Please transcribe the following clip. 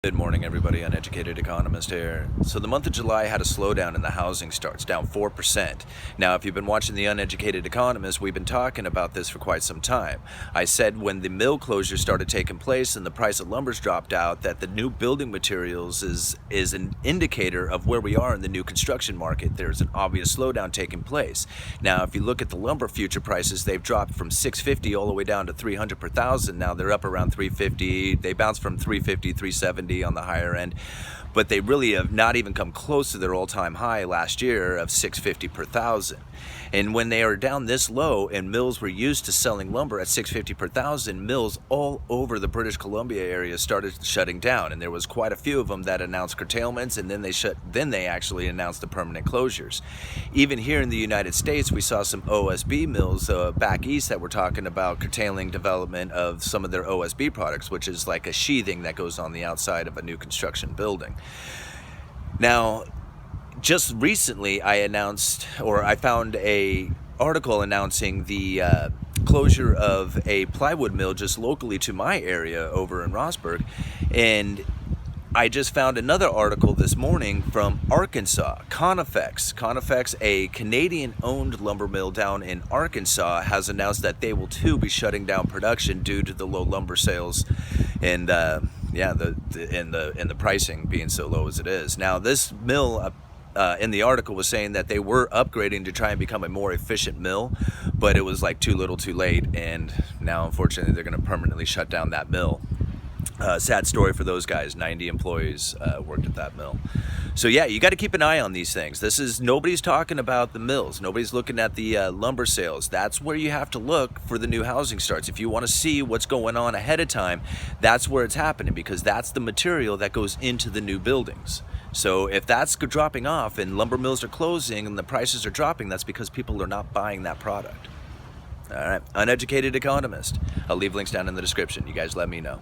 Good morning, everybody. Uneducated economist here. So the month of July had a slowdown in the housing starts, down 4%. Now, if you've been watching the Uneducated Economist, we've been talking about this for quite some time. I said when the mill closures started taking place and the price of lumber's dropped out, that the new building materials is an indicator of where we are in the new construction market. There's an obvious slowdown taking place. Now, if you look at the lumber future prices, they've dropped from $650 all the way down to $300 per thousand. Now they're up around $350. They bounced from $350, $370 on the higher end, but they really have not even come close to their all-time high last year of $650 per thousand. And when they are down this low and mills were used to selling lumber at $650 per thousand, mills all over the British Columbia area started shutting down, and there was quite a few of them that announced curtailments, and then they actually announced the permanent closures. Even here in the United States, we saw some OSB mills back east that were talking about curtailing development of some of their OSB products, which is like a sheathing that goes on the outside of a new construction building. Now, just recently I found a article announcing the closure of a plywood mill just locally to my area over in Rossburg, and I just found another article this morning from Arkansas. Conifex, a Canadian-owned lumber mill down in Arkansas, has announced that they will too be shutting down production due to the low lumber sales and the pricing being so low as it is. Now, this mill in the article was saying that they were upgrading to try and become a more efficient mill, but it was like too little too late, and now unfortunately they're going to permanently shut down that mill. Sad story for those guys. 90 employees worked at that mill. So yeah, you got to keep an eye on these things. Nobody's talking about the mills. Nobody's looking at the lumber sales. That's where you have to look for the new housing starts. If you want to see what's going on ahead of time, that's where it's happening, because that's the material that goes into the new buildings. So if that's dropping off and lumber mills are closing and the prices are dropping, that's because people are not buying that product. All right, Uneducated Economist. I'll leave links down in the description. You guys let me know.